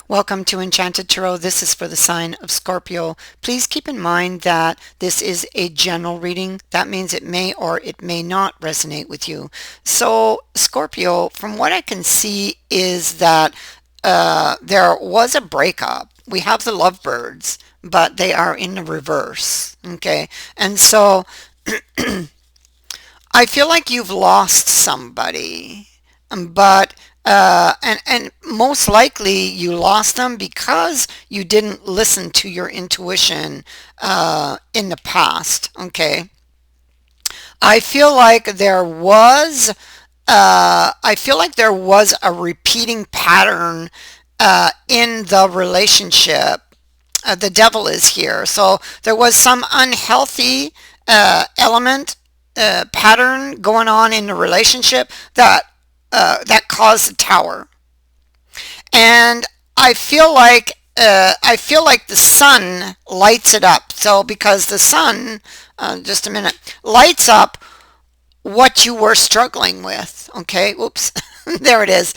Welcome to Enchanted Tarot. This is for the sign of Scorpio. Please keep in mind that this is a general reading. That means it may or it may not resonate with you. So, Scorpio, from what I can see is that there was a breakup. We have the lovebirds, but they are in the reverse. Okay. And so I feel like you've lost somebody, but and most likely you lost them because you didn't listen to your intuition in the past. Okay, I feel like there was a repeating pattern in the relationship. The devil is here, so there was some unhealthy element pattern going on in the relationship that caused the tower. And I feel like the sun lights it up. So because the sun, just a minute, lights up what you were struggling with. Okay, whoops, there it is.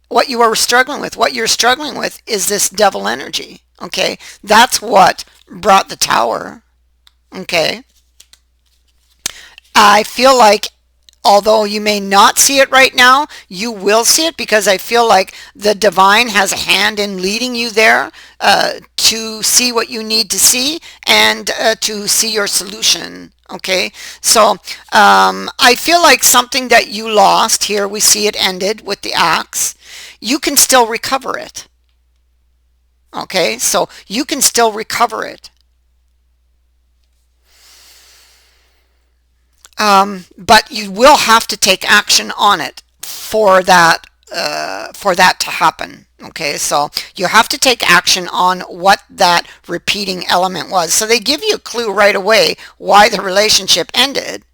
What you were struggling with. What you're struggling with is this devil energy. Okay, that's what brought the tower. Okay, I feel like although you may not see it right now, you will see it because I feel like the divine has a hand in leading you there to see what you need to see and to see your solution. Okay, so I feel like something that you lost here, we see it ended with the axe. You can still recover it. Okay, so you can still recover it. But you will have to take action on it for that to happen. Okay, so you have to take action on what that repeating element was. So they give you a clue right away why the relationship ended.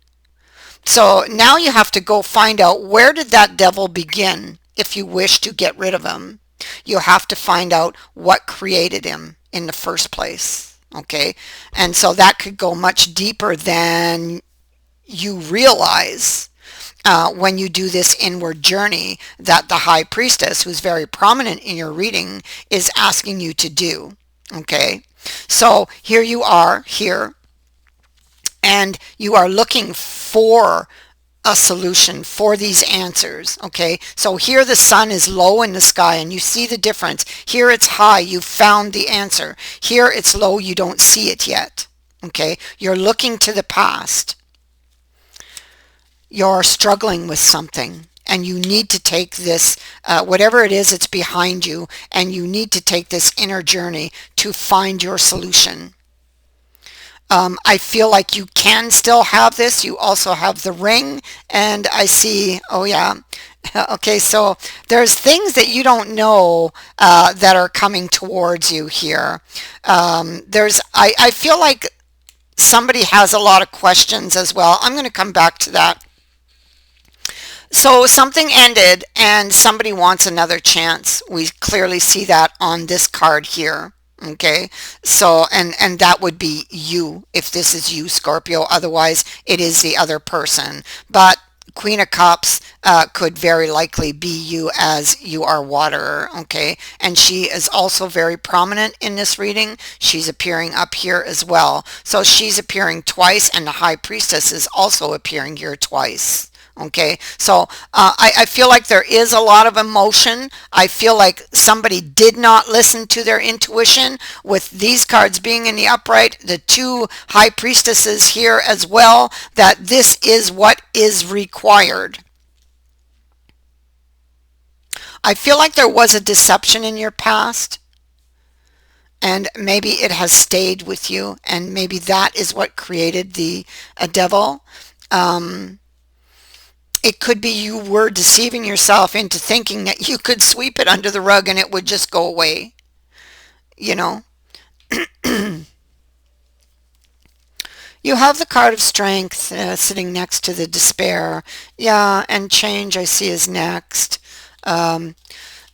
So now you have to go find out, where did that devil begin if you wish to get rid of him. You have to find out what created him in the first place. Okay, and so that could go much deeper than you realize when you do this inward journey that the high priestess, who's very prominent in your reading, is asking you to do. Okay, so here you are here, and you are looking for a solution for these answers. Okay, so here the sun is low in the sky and you see the difference. Here it's high, you found the answer. Here it's low, you don't see it yet. Okay, you're looking to the past. You're struggling with something and you need to take this, whatever it is, it's behind you, and you need to take this inner journey to find your solution. I feel like you can still have this. You also have the ring, and I see, oh yeah, okay, so there's things that you don't know that are coming towards you here. I feel like somebody has a lot of questions as well. I'm going to come back to that. So something ended and somebody wants another chance. We clearly see that on this card here. Okay, so and that would be you if this is you, Scorpio. Otherwise it is the other person, but Queen of Cups could very likely be you, as you are water. Okay, and she is also very prominent in this reading. She's appearing up here as well, so she's appearing twice, and the high priestess is also appearing here twice. Okay, so I feel like there is a lot of emotion. I feel like somebody did not listen to their intuition with these cards being in the upright, the two high priestesses here as well, that this is what is required. I feel like there was a deception in your past, and maybe it has stayed with you, and maybe that is what created the devil. It could be you were deceiving yourself into thinking that you could sweep it under the rug and it would just go away. You know, you have the card of strength sitting next to the despair. Yeah, and change I see is next. Um,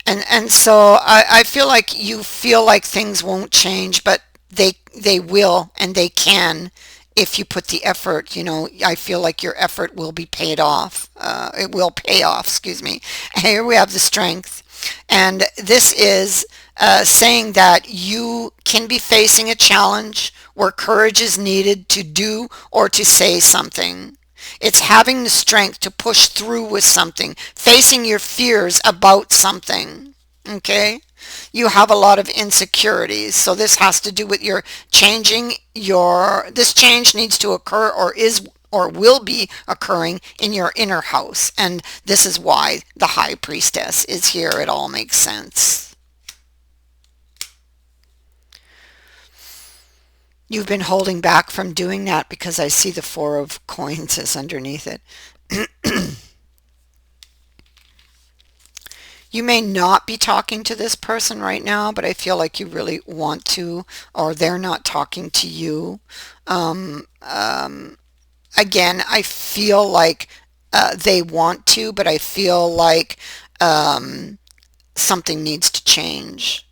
and so I feel like you feel like things won't change, but they will, and they can if you put the effort. You know, I feel like your effort will be paid off. It will pay off, excuse me. Here we have the strength, and this is saying that you can be facing a challenge where courage is needed to do or to say something. It's having the strength to push through with something, facing your fears about something. Okay? You have a lot of insecurities. So this has to do with your changing your, this change needs to occur or is or will be occurring in your inner house. And this is why the High Priestess is here. It all makes sense. You've been holding back from doing that because I see the Four of Coins is underneath it. You may not be talking to this person right now, but I feel like you really want to, or they're not talking to you. Um, um, Again, I feel like they want to, but I feel like um, something needs to change.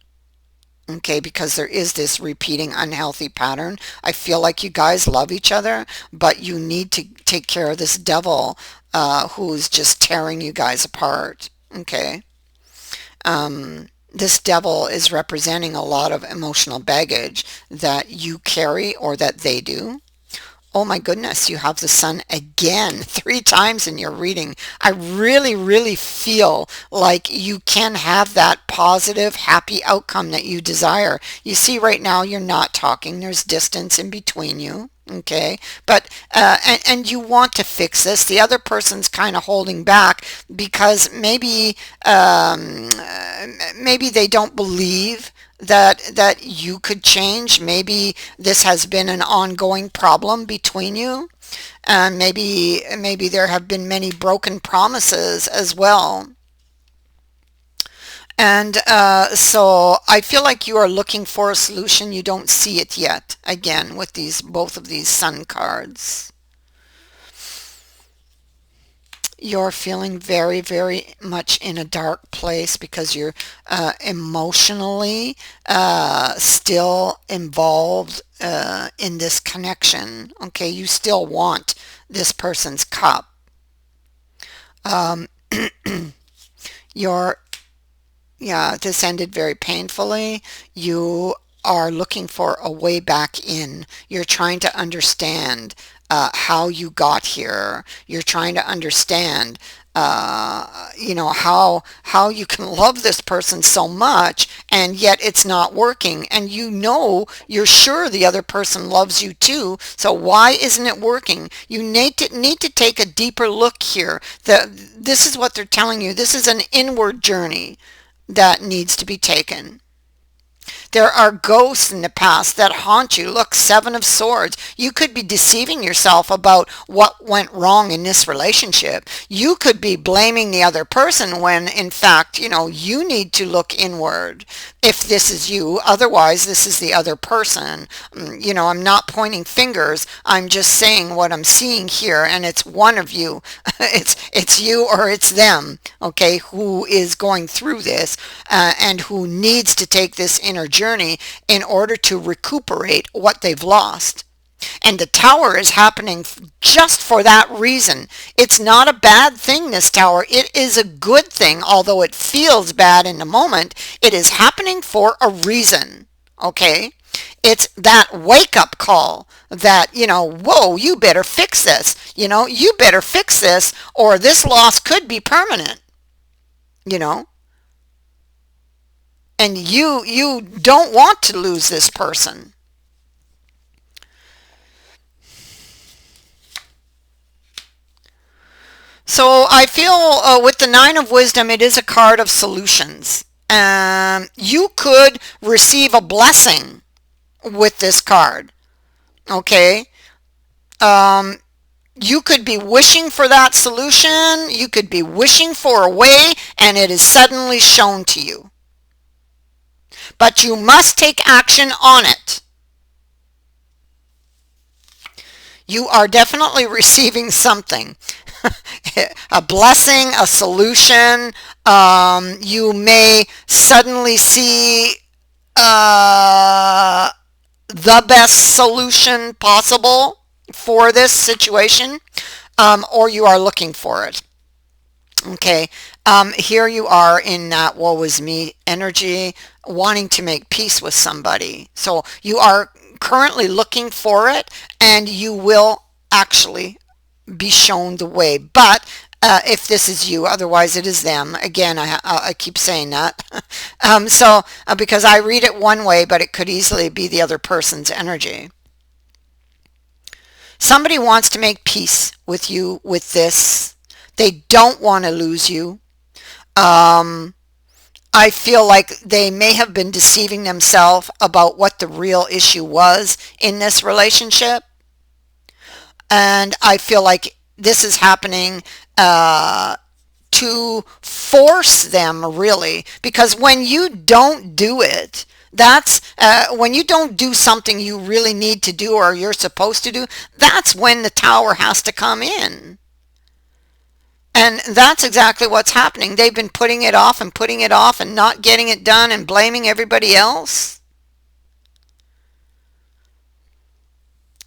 Okay, because there is this repeating unhealthy pattern. I feel like you guys love each other, but you need to take care of this devil who's just tearing you guys apart. Okay. This devil is representing a lot of emotional baggage that you carry or that they do. Oh my goodness, you have the sun again 3 times in your reading. I really, really feel like you can have that positive, happy outcome that you desire. You see, right now you're not talking. There's distance in between you. Okay, but and you want to fix this. The other person's kind of holding back because maybe they don't believe that you could change. Maybe this has been an ongoing problem between you. Maybe there have been many broken promises as well. And so I feel like you are looking for a solution. You don't see it yet. Again, with these both of these sun cards. You're feeling very, very much in a dark place because you're emotionally still involved in this connection. Okay, you still want this person's cup. Um, you're Yeah, this ended very painfully. You are looking for a way back in. You're trying to understand how you got here. You're trying to understand, how you can love this person so much and yet it's not working. And you're sure the other person loves you too. So why isn't it working? You need to take a deeper look here. This is what they're telling you. This is an inward journey that needs to be taken. There are ghosts in the past that haunt you. Look, Seven of Swords. You could be deceiving yourself about what went wrong in this relationship. You could be blaming the other person when, in fact, you need to look inward if this is you. Otherwise, this is the other person. I'm not pointing fingers. I'm just saying what I'm seeing here, and it's one of you. It's you or it's them, okay, who is going through this and who needs to take this inner journey in order to recuperate what they've lost. And the tower is happening just for that reason. It's not a bad thing, this tower. It is a good thing, although it feels bad in the moment. It is happening for a reason, okay? It's that wake-up call that, whoa, you better fix this. You better fix this or this loss could be permanent, you know? And you don't want to lose this person. So I feel with the Nine of Wisdom, it is a card of solutions. You could receive a blessing with this card. Okay. You could be wishing for that solution. You could be wishing for a way, and it is suddenly shown to you. But you must take action on it. You are definitely receiving something. A blessing, a solution. You may suddenly see the best solution possible for this situation, or you are looking for it. Okay. Here you are in that woe is me energy, wanting to make peace with somebody. So you are currently looking for it, and you will actually be shown the way. But if this is you, otherwise it is them. Again, I keep saying that. Because I read it one way, but it could easily be the other person's energy. Somebody wants to make peace with you with this. They don't want to lose you. Um, I feel like they may have been deceiving themselves about what the real issue was in this relationship. And I feel like this is happening to force them, really, because when you don't do it, that's when you don't do something you really need to do or you're supposed to do, that's when the tower has to come in. And that's exactly what's happening. They've been putting it off and putting it off and not getting it done and blaming everybody else.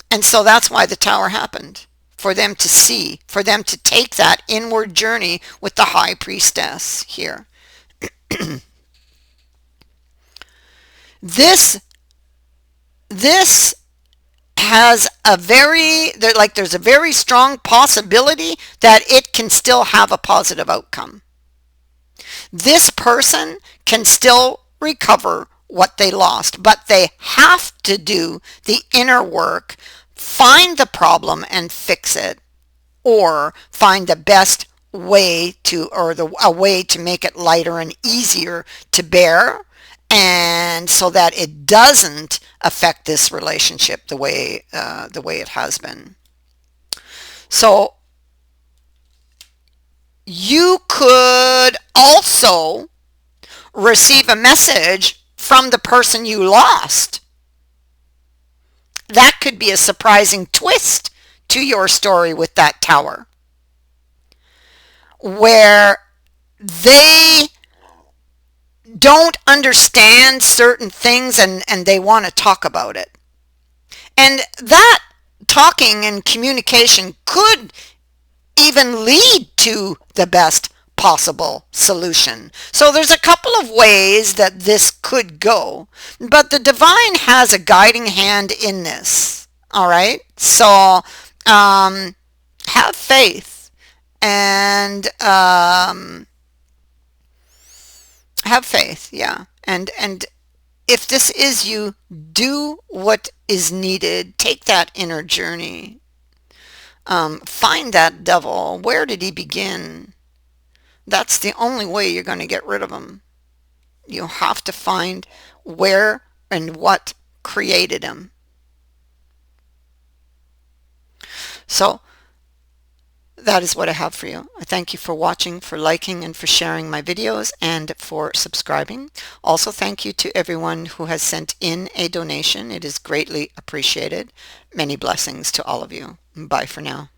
And so that's why the tower happened. For them to see, for them to take that inward journey with the high priestess here. This this has a there's a very strong possibility that it can still have a positive outcome. This person can still recover what they lost, but they have to do the inner work, find the problem and fix it, or find the best way to, or a way to make it lighter and easier to bear, and so that it doesn't affect this relationship the way it has been. So you could also receive a message from the person you lost. That could be a surprising twist to your story with that tower, where they don't understand certain things and they want to talk about it. And that talking and communication could even lead to the best possible solution. So there's a couple of ways that this could go, but the divine has a guiding hand in this. All right. So have faith and have faith. Yeah. And if this is you, do what is needed. Take that inner journey. Find that devil. Where did he begin? That's the only way you're going to get rid of him. You have to find where and what created him. So that is what I have for you. I thank you for watching, for liking, and for sharing my videos, and for subscribing. Also, thank you to everyone who has sent in a donation. It is greatly appreciated. Many blessings to all of you. Bye for now.